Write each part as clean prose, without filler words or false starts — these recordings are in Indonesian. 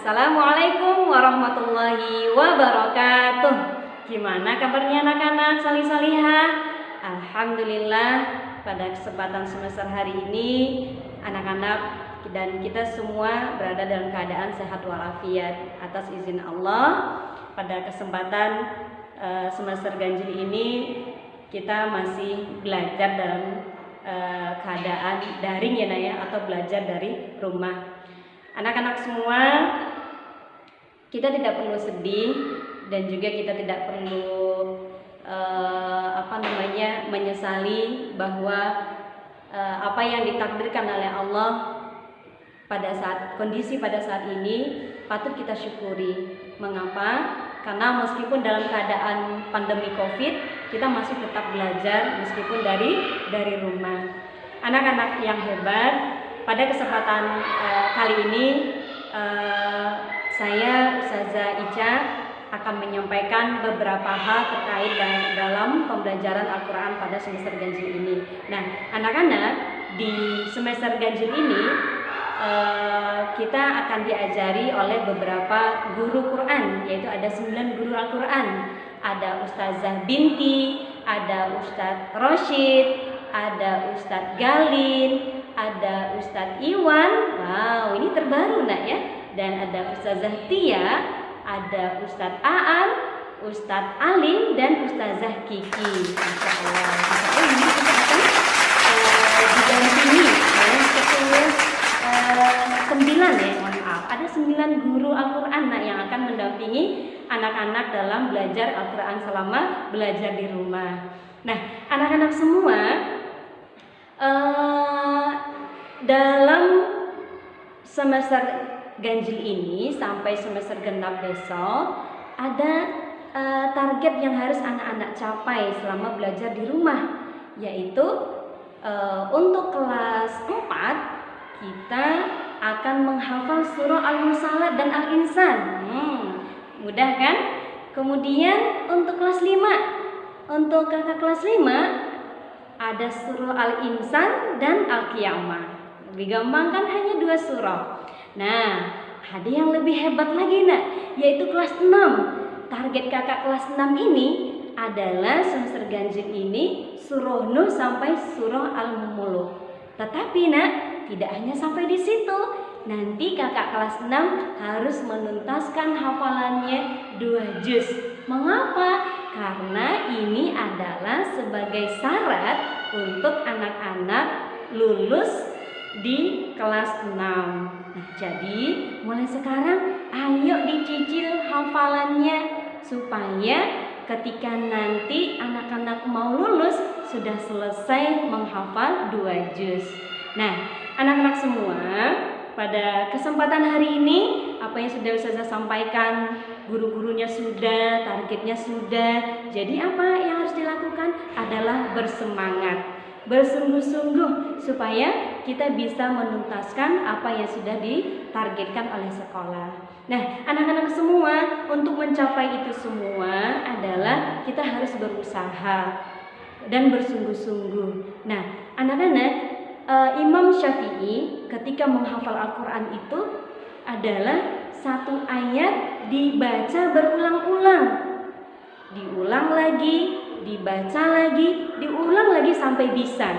Assalamualaikum warahmatullahi wabarakatuh. Gimana kabarnya anak-anak salih-salihah? Alhamdulillah, pada kesempatan semester hari ini anak-anak dan kita semua berada dalam keadaan sehat walafiat atas izin Allah. Pada kesempatan semester ganjil ini kita masih belajar dalam keadaan daring ya Nak ya, atau belajar dari rumah. Anak-anak semua, kita tidak perlu sedih dan juga kita tidak perlu menyesali bahwa apa yang ditakdirkan oleh Allah pada saat ini patut kita syukuri. Mengapa? Karena meskipun dalam keadaan pandemi Covid, kita masih tetap belajar meskipun dari rumah. Anak-anak yang hebat, pada kesempatan kali ini saya Ustazah Ica akan menyampaikan beberapa hal terkait dalam pembelajaran Al-Quran pada semester ganjil ini. Nah, anak-anak di semester ganjil ini kita akan diajari oleh beberapa guru Quran, yaitu ada 9 guru Al-Quran. Ada Ustazah Binti, ada Ustadz Roshid, ada Ustadz Galin, ada Ustadz Iwan. Wow, ini terbaru Nak ya. Dan ada Ustazah Tia, ada Ustadz Aan, Ustadz Alim, dan Ustazah Kiki. Masya Allah. Ini kita akan didampingi oleh 9 ya, mohon maaf. Ada 9 guru Al-Quran Nak yang akan mendampingi anak-anak dalam belajar Al-Quran selama belajar di rumah. Nah, anak-anak semua, dalam semester ganjil ini sampai semester genap besok ada target yang harus anak-anak capai selama belajar di rumah, yaitu untuk kelas 4 kita akan menghafal surah Al-Mursalat dan Al-Insan. Mudah kan? Kemudian untuk kelas 5, untuk kakak kelas 5 ada surah Al-Insan dan Al-Qiyamah. Lebih gampang kan, hanya 2 surah. Nah, ada yang lebih hebat lagi Nak, yaitu kelas 6. Target kakak kelas 6 ini adalah semester ganjil ini surah Nuh sampai surah Al-Mulk. Tetapi Nak, tidak hanya sampai di situ. Nanti kakak kelas 6 harus menuntaskan hafalannya 2 juz. Mengapa? Karena ini adalah sebagai syarat untuk anak-anak lulus di kelas 6. Nah, jadi mulai sekarang ayo dicicil hafalannya supaya ketika nanti anak-anak mau lulus sudah selesai menghafal 2 juz. Nah, anak-anak semua, pada kesempatan hari ini apa yang sudah Ustazah sampaikan, guru-gurunya sudah, targetnya sudah. Jadi apa yang harus dilakukan adalah bersemangat, bersungguh-sungguh supaya kita bisa menuntaskan apa yang sudah ditargetkan oleh sekolah. Nah, anak-anak semua, untuk mencapai itu semua adalah kita harus berusaha dan bersungguh-sungguh. Nah, anak-anak, Imam Syafi'i ketika menghafal Al-Quran itu adalah 1 ayat dibaca berulang-ulang, diulang lagi, dibaca lagi, diulang lagi sampai bisa.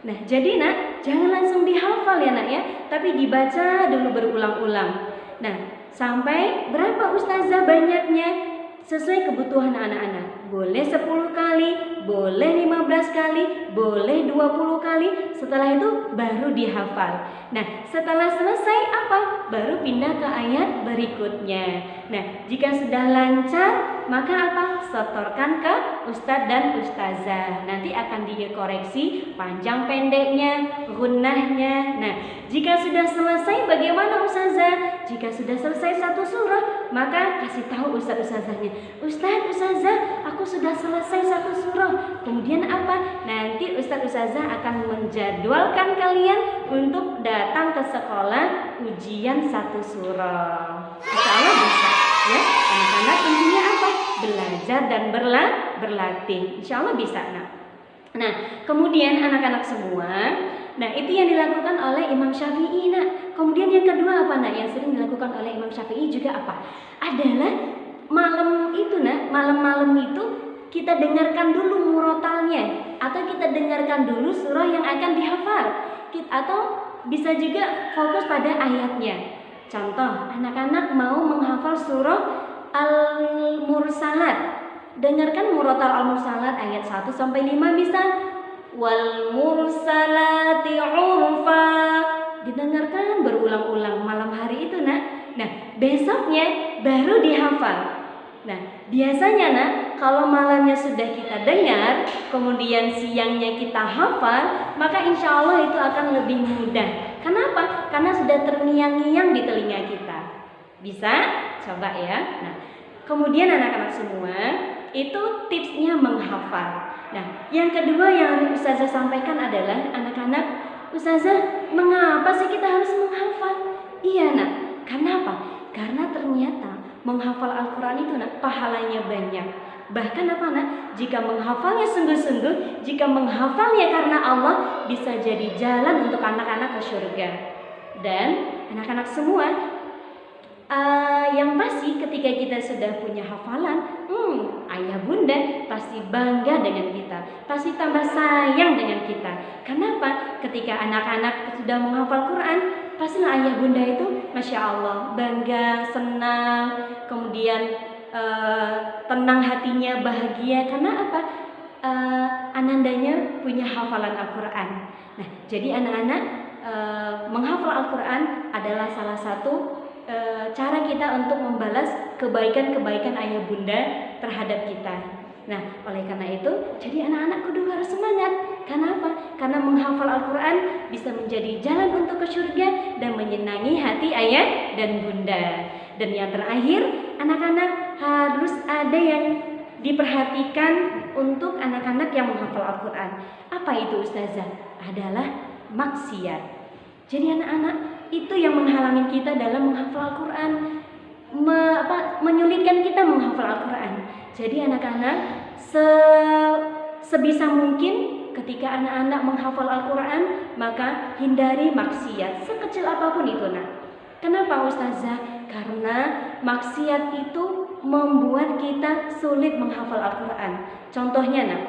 Nah, jadi Nak, jangan langsung dihafal ya Nak ya, tapi dibaca dulu berulang-ulang. Nah, sampai berapa Ustazah banyaknya? Sesuai kebutuhan anak-anak. Boleh 10 kali, boleh 15 kali, boleh 20 kali. Setelah itu baru dihafal. Nah, setelah selesai apa? Baru pindah ke ayat berikutnya. Nah, jika sudah lancar, maka apa? Setorkan ke Ustadz dan Ustazah. Nanti akan dikoreksi panjang pendeknya, gunnahnya. Nah, jika sudah selesai bagaimana Ustazah? Jika sudah selesai 1 surah, maka kasih tahu Ustadz-Ustazahnya, Ustadz, Ustazah, aku sudah selesai 1 surah. Kemudian apa? Nanti Ustadz-Ustazah akan menjadwalkan kalian untuk datang ke sekolah ujian 1 surah. Insya Allah bisa ya. Anak-anak intinya apa? Belajar dan berlatih. Insya Allah bisa. Nah, kemudian anak-anak semua, Nah, itu yang dilakukan oleh Imam Syafi'i, nak. Kemudian yang kedua apa, nak? Yang sering dilakukan oleh Imam Syafi'i juga apa? Adalah malam itu, nak. Malam-malam itu kita dengarkan dulu murotalnya, atau kita dengarkan dulu surah yang akan dihafal, atau bisa juga fokus pada ayatnya. Contoh, anak-anak mau menghafal surah Al-Mursalat. Dengarkan murotal Al-Mursalat ayat 1 sampai 5 bisa. Wal mursalati urfa. Didengarkan berulang-ulang malam hari itu, nak. Nah, besoknya baru dihafal. Nah, biasanya, nak, kalau malamnya sudah kita dengar, kemudian siangnya kita hafal, maka insya Allah itu akan lebih mudah. Kenapa? Karena sudah terngiang-ngiang di telinga kita. Bisa? Coba ya. Nah, kemudian anak-anak semua, itu tipsnya menghafal. Nah, yang kedua yang Ustazah sampaikan adalah anak-anak, Ustazah, mengapa sih kita harus menghafal? Iya, nak. Kenapa? Karena ternyata menghafal Al-Quran itu, nak, pahalanya banyak. Bahkan apa, nak? Jika menghafalnya sungguh-sungguh, jika menghafalnya karena Allah, bisa jadi jalan untuk anak-anak ke surga. Dan anak-anak semua, yang pasti ketika kita sudah punya hafalan, ayah bunda pasti bangga dengan kita, pasti tambah sayang dengan kita. Kenapa? Ketika anak-anak sudah menghafal Quran, pastilah ayah bunda itu Masya Allah bangga, senang, kemudian tenang hatinya, bahagia. Karena apa? Anandanya punya hafalan Al-Quran. Nah, jadi anak-anak menghafal Al-Quran adalah salah satu cara kita untuk membalas kebaikan-kebaikan ayah bunda terhadap kita. Nah, oleh karena itu, jadi anak-anak kudu harus semangat. Kenapa? Karena menghafal Al-Quran bisa menjadi jalan untuk ke surga dan menyenangi hati ayah dan bunda. Dan yang terakhir, anak-anak harus ada yang diperhatikan untuk anak-anak yang menghafal Al-Quran. Apa itu, Ustazah? Adalah maksiat. Jadi anak-anak itu yang menghalangi kita dalam menghafal Al-Quran, menyulitkan kita menghafal Al-Quran. Jadi anak-anak sebisa mungkin ketika anak-anak menghafal Al-Quran, maka hindari maksiat sekecil apapun itu, nak. Kenapa, Ustazah? Karena maksiat itu membuat kita sulit menghafal Al-Quran. Contohnya, nak,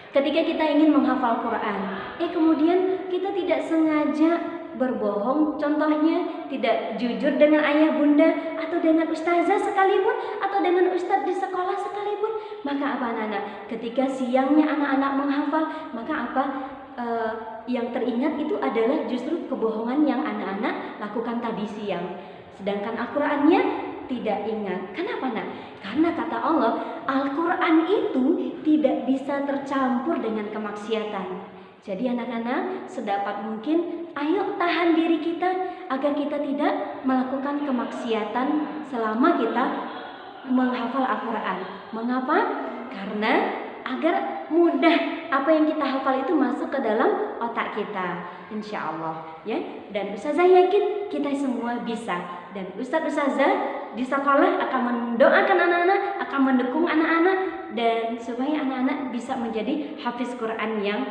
ketika kita ingin menghafal Quran, kemudian kita tidak sengaja berbohong, contohnya tidak jujur dengan ayah bunda atau dengan ustazah sekalipun, atau dengan ustadz di sekolah sekalipun, maka apa, anak-anak? Ketika siangnya anak-anak menghafal, maka apa? Yang teringat itu adalah justru kebohongan yang anak-anak lakukan tadi siang. Sedangkan Al-Qurannya tidak ingat. Kenapa, nak? Karena kata Allah, Al-Quran itu tidak bisa tercampur dengan kemaksiatan. Jadi anak-anak, sedapat mungkin ayo tahan diri kita agar kita tidak melakukan kemaksiatan selama kita menghafal Al-Quran. Mengapa? Karena agar mudah apa yang kita hafal itu masuk ke dalam otak kita, insya Allah, ya. Dan Ustazah yakin kita semua bisa. Dan Ustazah di sekolah akan mendoakan anak-anak, akan mendukung anak-anak, dan supaya anak-anak bisa menjadi hafiz Quran yang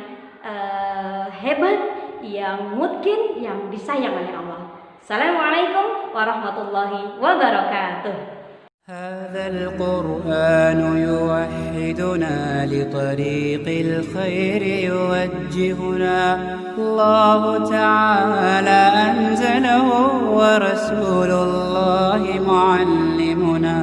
hebat, yang mungkin, yang disayang oleh Allah. Assalamualaikum warahmatullahi wabarakatuh. هذا القرآن يوحدنا لطريق الخير يوجهنا الله تعالى أنزله ورسول الله معلمنا